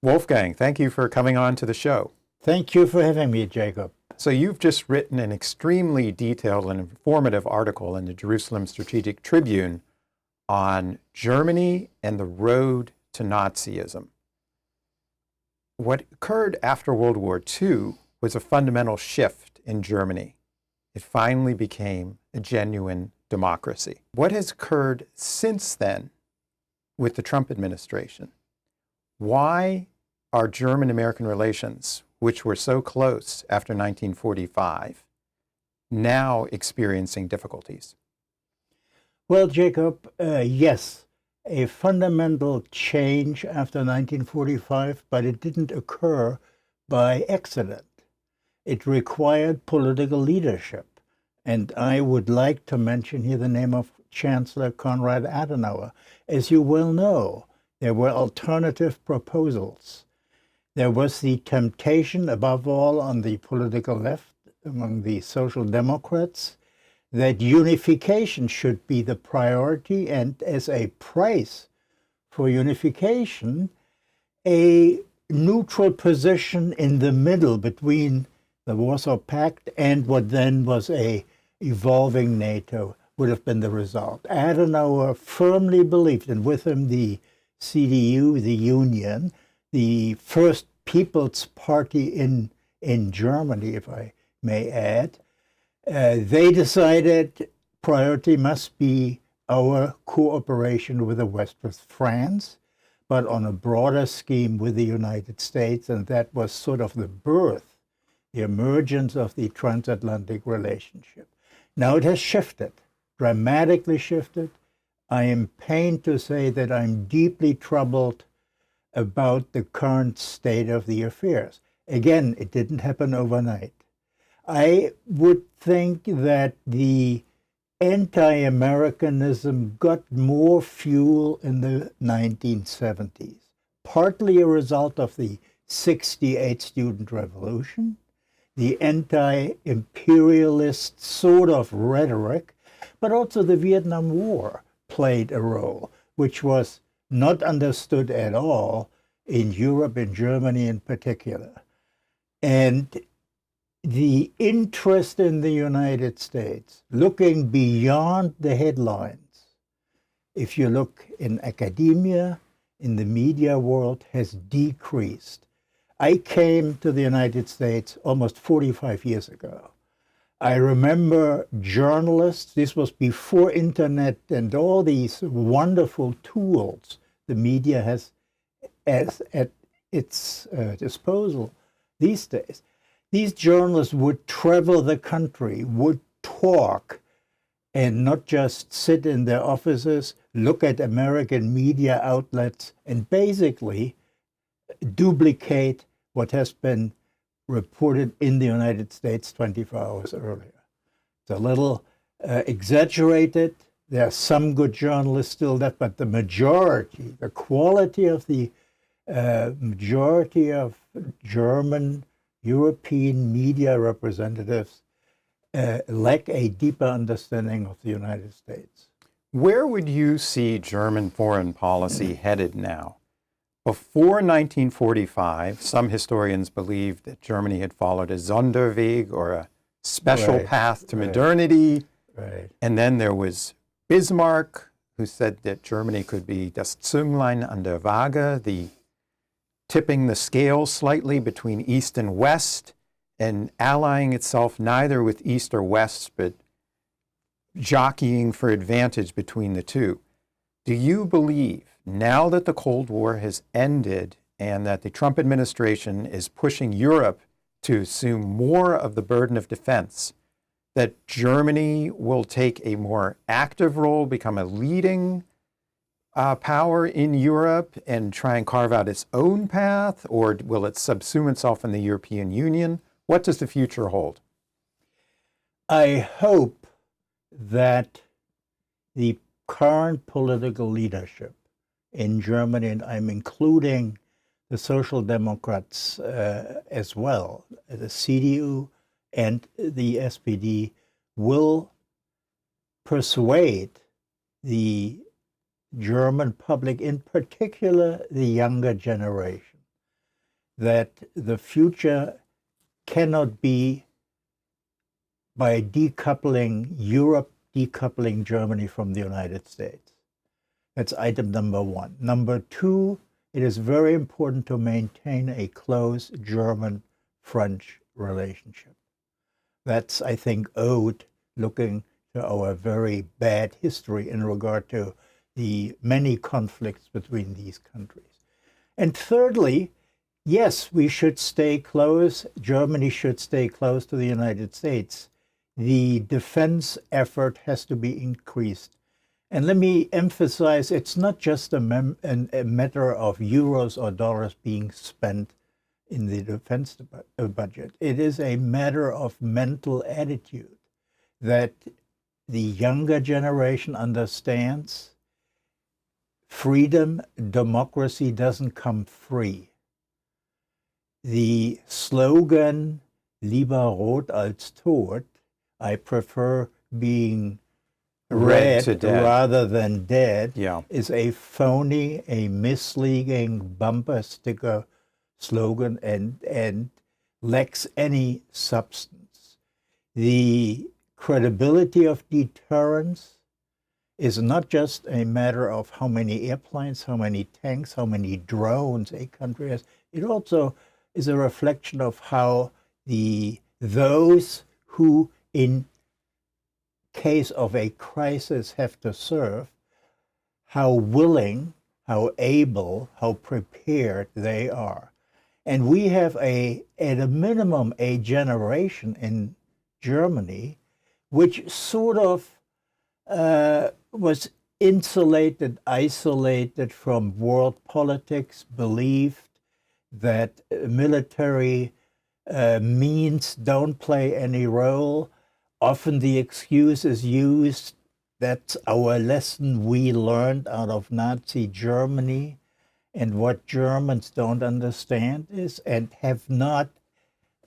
Wolfgang, thank you for coming on to the show. Thank you for having me, Jacob. So you've just written an extremely detailed and informative article in the Jerusalem Strategic Tribune on Germany and the road to Nazism. What occurred after World War II was a fundamental shift in Germany. It finally became a genuine democracy. What has occurred since then with the Trump administration? Why are German-American relations, which were so close after 1945, now experiencing difficulties? Well, Jacob, yes, a fundamental change after 1945, but it didn't occur by accident. It required political leadership. And I would like to mention here the name of Chancellor Konrad Adenauer. As you well know, there were alternative proposals. There was the temptation, above all on the political left, among the Social Democrats, that unification should be the priority, and as a price for unification, a neutral position in the middle between the Warsaw Pact and what then was a evolving NATO would have been the result. Adenauer firmly believed, and with him the CDU, the Union, the first People's Party in Germany, if I may add, they decided priority must be our cooperation with the West, with France, but on a broader scheme with the United States, and that was sort of the birth, the emergence of the transatlantic relationship. Now it has shifted, dramatically shifted. I am pained to say that I'm deeply troubled about the current state of the affairs. Again, it didn't happen overnight. I would think that the anti-Americanism got more fuel in the 1970s, partly a result of the '68 student revolution, the anti-imperialist sort of rhetoric, but also the Vietnam War played a role, which was not understood at all in Europe, in Germany in particular. And the interest in the United States, looking beyond the headlines, if you look in academia, in the media world, has decreased. I came to the United States almost 45 years ago. I remember journalists, this was before internet and all these wonderful tools the media has at its disposal these days. These journalists would travel the country, would talk, and not just sit in their offices, look at American media outlets, and basically duplicate what has been reported in the United States 24 hours earlier. It's a little exaggerated. There are some good journalists still left, but the majority, the quality of the majority of German, European media representatives lack a deeper understanding of the United States. Where would you see German foreign policy headed now? Before 1945, some historians believed that Germany had followed a Sonderweg, or a special path to modernity. Right. And then there was Bismarck, who said that Germany could be das Zünglein an der Waage, the tipping the scale slightly between East and West, and allying itself neither with East or West, but jockeying for advantage between the two. Do you believe, now that the Cold War has ended and that the Trump administration is pushing Europe to assume more of the burden of defense, that Germany will take a more active role, become a leading power in Europe and try and carve out its own path, or will it subsume itself in the European Union? What does the future hold? I hope that the current political leadership in Germany, and I'm including the Social Democrats as well, the CDU and the SPD, will persuade the German public, in particular the younger generation, that the future cannot be by decoupling Europe, decoupling Germany from the United States. That's item number one. Number two, it is very important to maintain a close German-French relationship. That's, I think, owed looking to our very bad history in regard to the many conflicts between these countries. And thirdly, yes, we should stay close. Germany should stay close to the United States. The defense effort has to be increased. And let me emphasize, it's not just a matter of euros or dollars being spent in the defense budget. It is a matter of mental attitude that the younger generation understands freedom, democracy doesn't come free. The slogan, lieber rot als tot, I prefer being red rather than dead, is a phony, a misleading bumper sticker slogan and lacks any substance. The credibility of deterrence is not just a matter of how many airplanes, how many tanks, how many drones a country has. It also is a reflection of how those who in case of a crisis have to serve, how willing, how able, how prepared they are. And we have at a minimum, a generation in Germany which sort of was insulated, isolated from world politics, believed that military means don't play any role. Often the excuse is used, that's our lesson we learned out of Nazi Germany. And what Germans don't understand is, and have not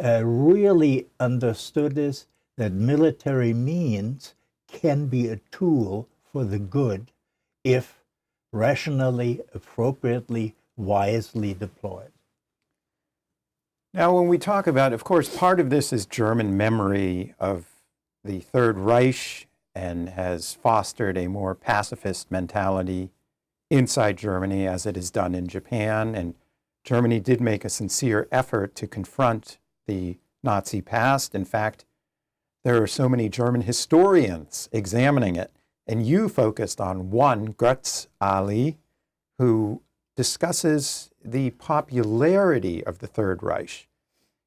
really understood is, that military means can be a tool for the good if rationally, appropriately, wisely deployed. Now, when we talk about, of course, part of this is German memory of the Third Reich and has fostered a more pacifist mentality inside Germany as it is done in Japan. And Germany did make a sincere effort to confront the Nazi past. In fact, there are so many German historians examining it. And you focused on one, Götz Ali, who discusses the popularity of the Third Reich.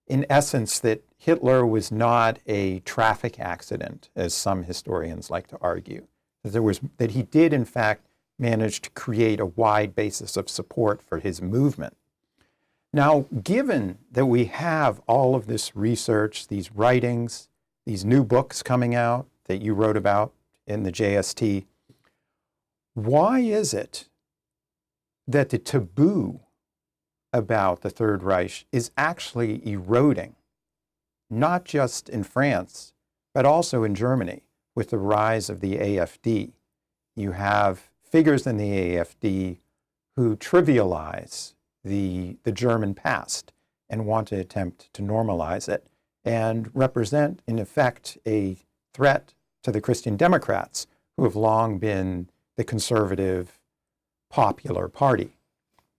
In essence, that Hitler was not a traffic accident, as some historians like to argue. That he did, in fact, manage to create a wide basis of support for his movement. Now, given that we have all of this research, these writings, these new books coming out that you wrote about in the JST, why is it that the taboo about the Third Reich is actually eroding, not just in France, but also in Germany with the rise of the AfD? You have figures in the AfD who trivialize the German past and want to attempt to normalize it and represent, in effect, a threat to the Christian Democrats, who have long been the conservative, popular party.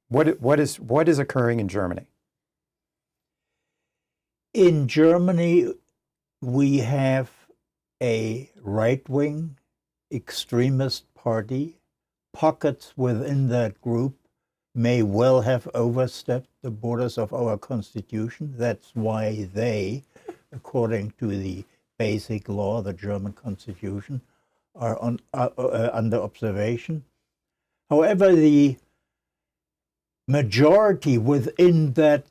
What is occurring in Germany? In Germany, we have a right-wing extremist party. Pockets within that group may well have overstepped the borders of our Constitution. That's why they, according to the basic law, the German Constitution, are under observation. However, the majority within that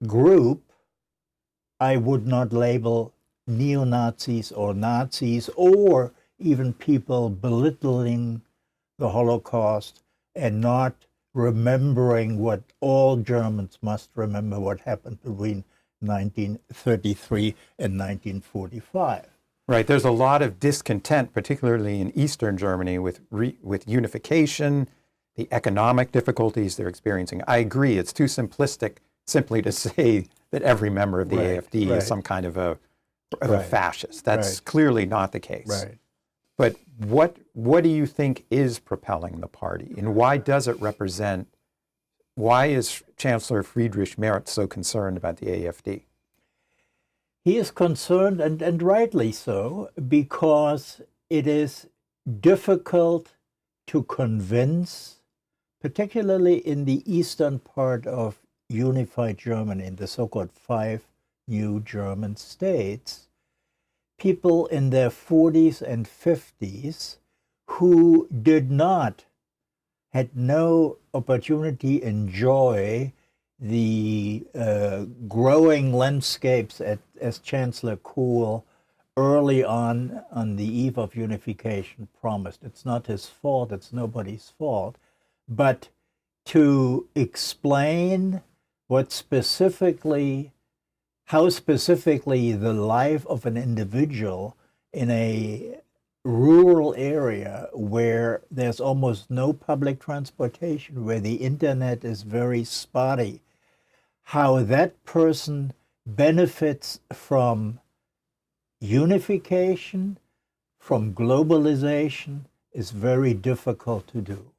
group, I would not label neo-Nazis or Nazis, or even people belittling the Holocaust and not remembering what all Germans must remember, what happened between 1933 and 1945. Right. There's a lot of discontent, particularly in Eastern Germany, with unification, the economic difficulties they're experiencing. I agree, it's too simplistic simply to say that every member of the Right, AFD right. is some kind of a Right. fascist. That's Right. clearly not the case. Right. But what do you think is propelling the party, and why does it represent? Why is Chancellor Friedrich Merz so concerned about the AFD? He is concerned, and rightly so, because it is difficult to convince, particularly in the eastern part of unified Germany, in the so-called 5 new German states, people in their 40s and 50s who had no opportunity to enjoy the growing landscapes as Chancellor Kohl early on the eve of unification promised. It's not his fault, it's nobody's fault, but to explain how specifically the life of an individual in a rural area where there's almost no public transportation, where the internet is very spotty, how that person benefits from unification, from globalization, is very difficult to do.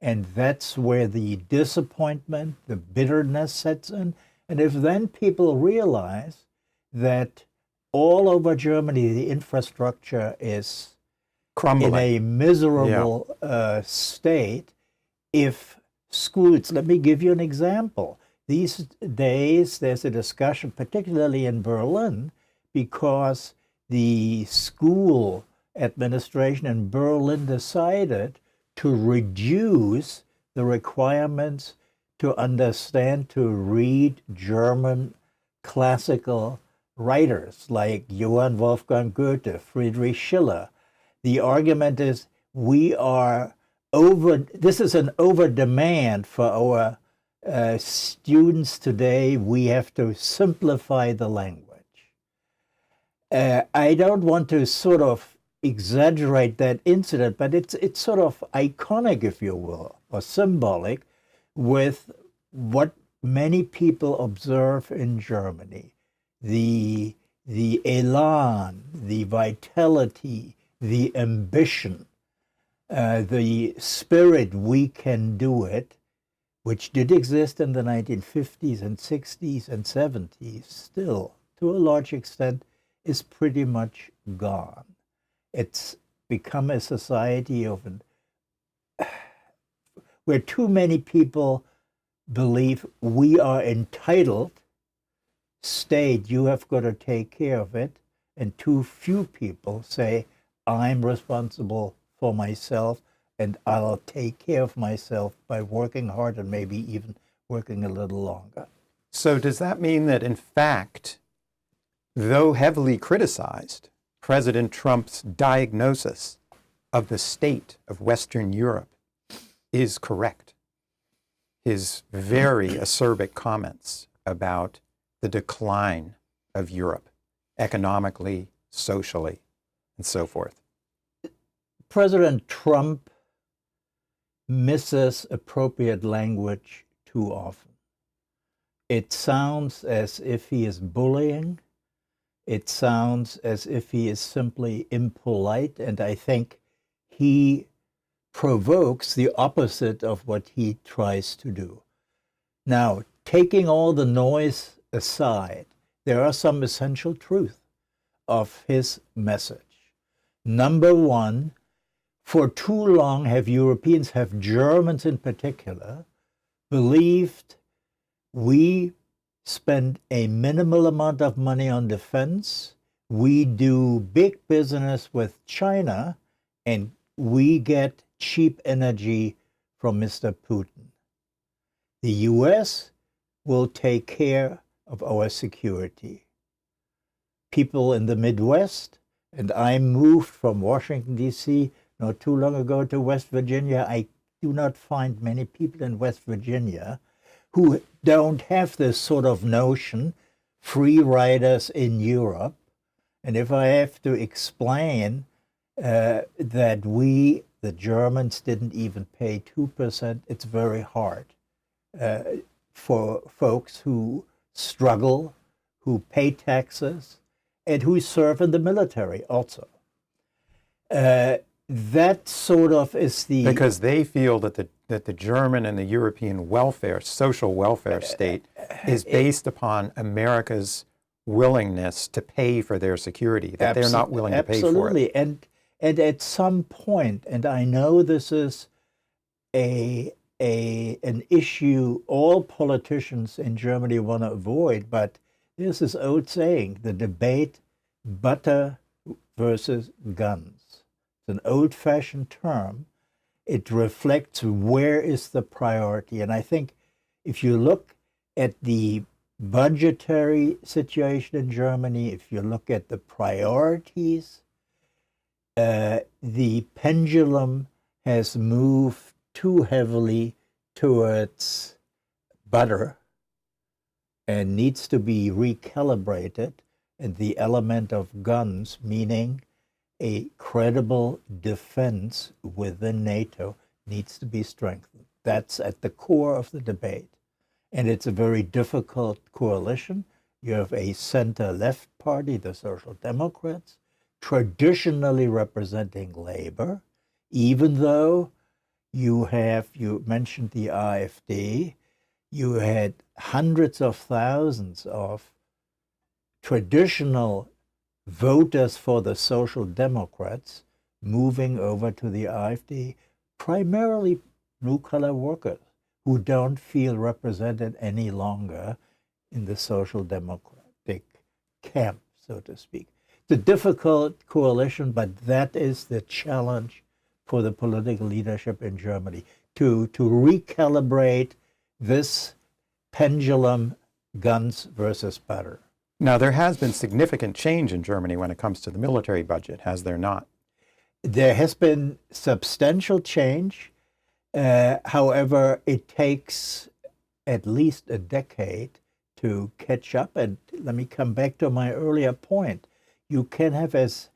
And that's where the disappointment, the bitterness sets in. And if then people realize that all over Germany the infrastructure is Crumbling. in a miserable state, if schools, let me give you an example. These days there's a discussion, particularly in Berlin, because the school administration in Berlin decided to reduce the requirements to understand, to read German classical writers like Johann Wolfgang Goethe, Friedrich Schiller. The argument is this is an over demand for our students today. We have to simplify the language. I don't want to sort of exaggerate that incident, but it's sort of iconic, if you will, or symbolic with what many people observe in Germany. The elan, the vitality, the ambition, the spirit, we can do it, which did exist in the 1950s and 60s and 70s, still, to a large extent, is pretty much gone. It's become a society where too many people believe we are entitled, state, you have got to take care of it, and too few people say, I'm responsible for myself and I'll take care of myself by working hard and maybe even working a little longer. So does that mean that, in fact, though heavily criticized, President Trump's diagnosis of the state of Western Europe is correct? His very acerbic comments about the decline of Europe, economically, socially, and so forth. President Trump misses appropriate language too often. It sounds as if he is bullying. It sounds as if he is simply impolite, and I think he provokes the opposite of what he tries to do. Now, taking all the noise aside, there are some essential truths of his message. Number one, for too long have Europeans, have Germans in particular, believed we spend a minimal amount of money on defense, we do big business with China, and we get cheap energy from Mr. Putin. The US will take care of our security. People in the Midwest, and I moved from Washington, D.C. not too long ago to West Virginia. I do not find many people in West Virginia who don't have this sort of notion, free riders in Europe. And if I have to explain that we, the Germans, didn't even pay 2%, it's very hard. for folks who struggle, who pay taxes, and who serve in the military also. That sort of is the... Because they feel that the German and the European social welfare state is based upon America's willingness to pay for their security, that they're not willing to pay for it. Absolutely. And at some point, and I know this is an issue all politicians in Germany want to avoid, but there's this old saying, the debate, butter versus guns. It's an old-fashioned term. It reflects where is the priority. And I think if you look at the budgetary situation in Germany, if you look at the priorities, the pendulum has moved too heavily towards butter and needs to be recalibrated, and the element of guns, meaning a credible defense within NATO, needs to be strengthened. That's at the core of the debate. And it's a very difficult coalition. You have a center-left party, the Social Democrats, traditionally representing labor, even though you mentioned the AfD, you had hundreds of thousands of traditional voters for the Social Democrats moving over to the AfD, primarily blue-collar workers who don't feel represented any longer in the Social Democratic camp, so to speak. It's a difficult coalition, but that is the challenge for the political leadership in Germany, to recalibrate this pendulum, guns versus butter. Now, there has been significant change in Germany when it comes to the military budget, has there not? There has been substantial change. However, it takes at least a decade to catch up. And let me come back to my earlier point. You can have as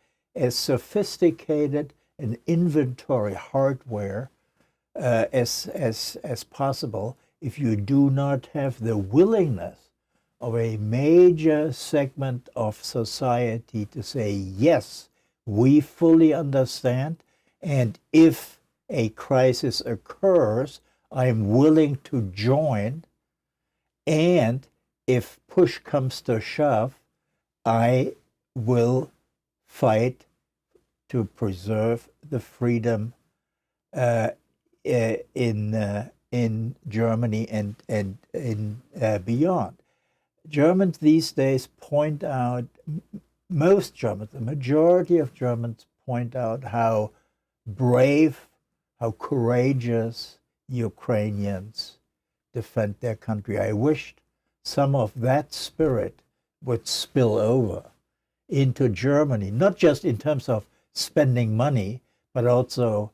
sophisticated an inventory hardware as possible if you do not have the willingness of a major segment of society to say, yes, we fully understand, and if a crisis occurs, I'm willing to join, and if push comes to shove, I will fight to preserve the freedom in Germany and in beyond. Germans these days point out, most Germans, the majority of Germans point out how brave, how courageous Ukrainians defend their country. I wished some of that spirit would spill over into Germany, not just in terms of spending money, but also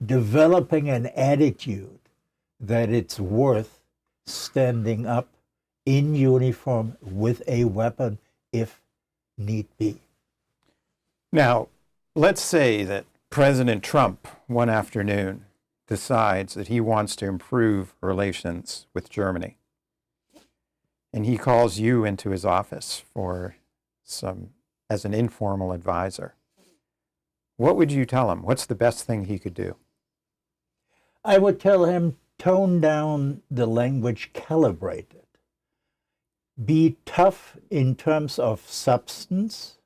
developing an attitude that it's worth standing up in uniform with a weapon if need be. Now, let's say that President Trump one afternoon decides that he wants to improve relations with Germany, and he calls you into his office as an informal advisor. What would you tell him? What's the best thing he could do? I would tell him, tone down the language, calibrate it. Be tough in terms of substance.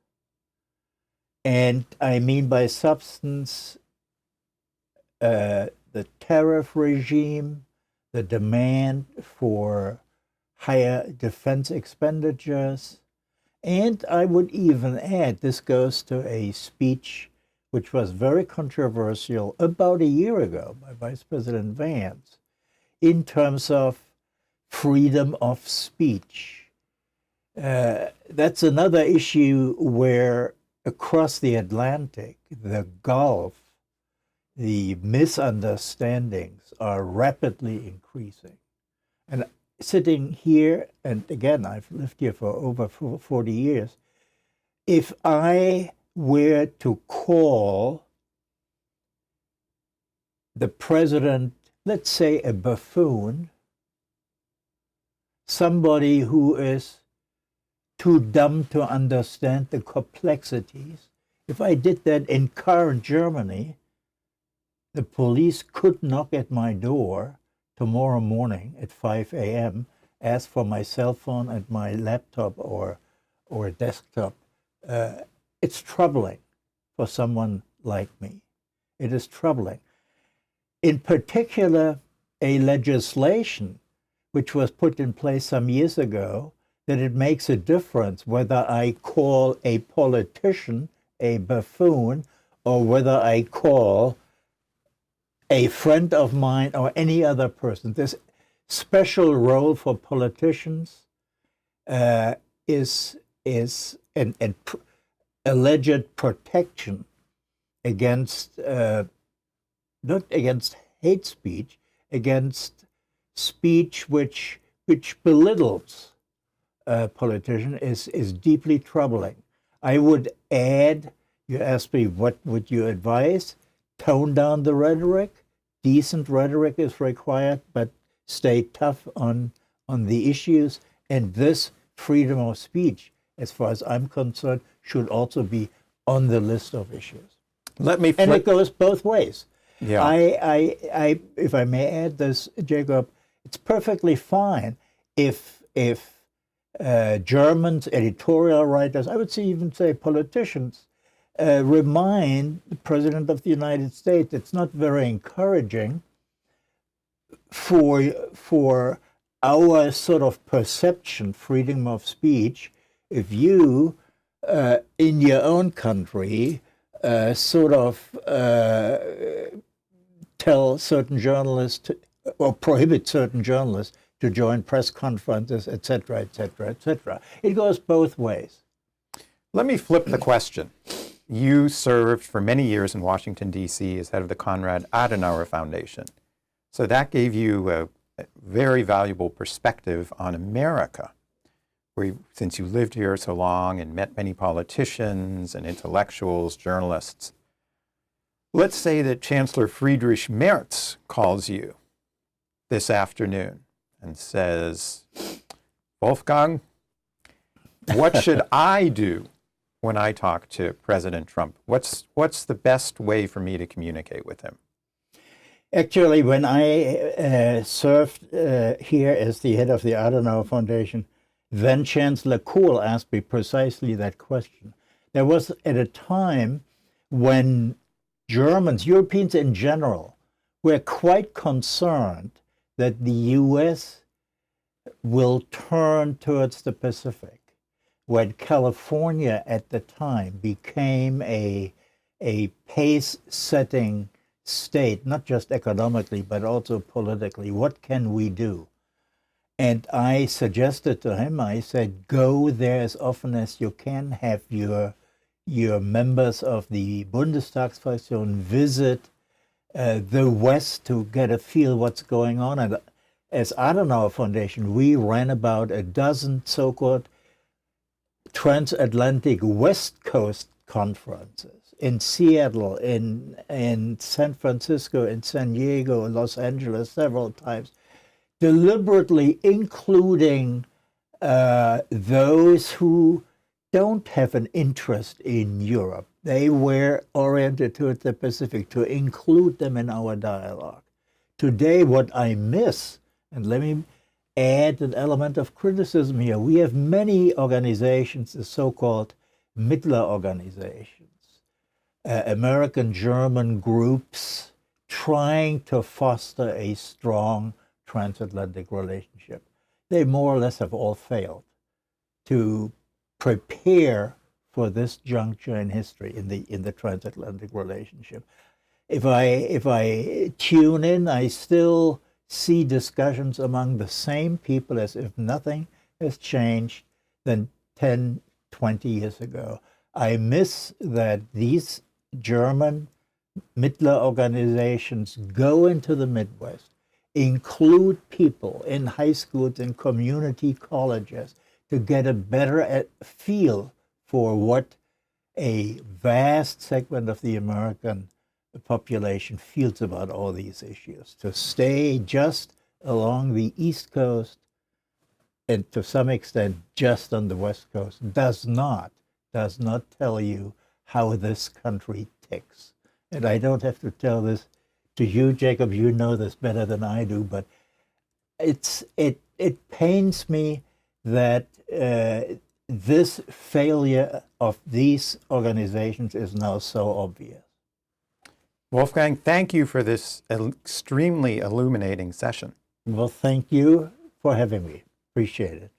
And I mean by substance, the tariff regime, the demand for higher defense expenditures. And I would even add, this goes to a speech which was very controversial about a year ago by Vice President Vance, in terms of freedom of speech. That's another issue where across the Atlantic, the Gulf, the misunderstandings are rapidly increasing. And sitting here, and again, I've lived here for over 40 years, if I were to call the president, let's say a buffoon, somebody who is too dumb to understand the complexities. If I did that in current Germany, the police could knock at my door tomorrow morning at 5 a.m., ask for my cell phone and my laptop or desktop. It's troubling for someone like me. It is troubling. In particular, a legislation which was put in place some years ago, that it makes a difference whether I call a politician a buffoon or whether I call a friend of mine or any other person. This special role for politicians is an alleged protection against, not against hate speech, against speech which belittles a politician is deeply troubling. I would add, you asked me what would you advise? Tone down the rhetoric. Decent rhetoric is required, but stay tough on the issues. And this freedom of speech, as far as I'm concerned, should also be on the list of issues. Let me And it goes both ways. Yeah. I if I may add this, Jacob, it's perfectly fine if Germans, editorial writers, I would even say politicians, remind the President of the United States it's not very encouraging for our sort of perception, freedom of speech, if you, in your own country, sort of tell certain journalists or prohibit certain journalists to join press conferences, et cetera, et cetera, et cetera. It goes both ways. Let me flip the question. You served for many years in Washington, D.C. as head of the Konrad Adenauer Foundation. So that gave you a very valuable perspective on America, since you lived here so long and met many politicians and intellectuals, journalists. Let's say that Chancellor Friedrich Merz calls you this afternoon and says, Wolfgang, what should I do when I talk to President Trump? What's the best way for me to communicate with him? Actually, when I served here as the head of the Adenauer Foundation, then Chancellor Kohl asked me precisely that question. There was at a time when Germans, Europeans in general, were quite concerned that the U.S. will turn towards the Pacific, when California at the time became a pace-setting state, not just economically, but also politically. What can we do? And I suggested to him, I said, go there as often as you can, have your members of the Bundestagsfraktion visit the West to get a feel what's going on. And as Adenauer Foundation, we ran about a dozen so-called Transatlantic West Coast conferences in Seattle, in San Francisco, in San Diego, Los Angeles, several times, deliberately including those who don't have an interest in Europe. They were oriented toward the Pacific, to include them in our dialogue. Today, what I miss, and let me add an element of criticism here, we have many organizations, the so-called Mittler organizations, American-German groups trying to foster a strong transatlantic relationship. They more or less have all failed to prepare for this juncture in history in the transatlantic relationship. If I tune in, I still see discussions among the same people as if nothing has changed than 10, 20 years ago. I miss that these German Mittler organizations go into the Midwest, include people in high schools and community colleges to get a better feel for what a vast segment of the American population feels about all these issues. To stay just along the East Coast and to some extent just on the West Coast, does not tell you how this country ticks. And I don't have to tell this to you, Jacob. You know this better than I do, but it pains me that this failure of these organizations is now so obvious. Wolfgang, thank you for this extremely illuminating session. Well, thank you for having me. Appreciate it.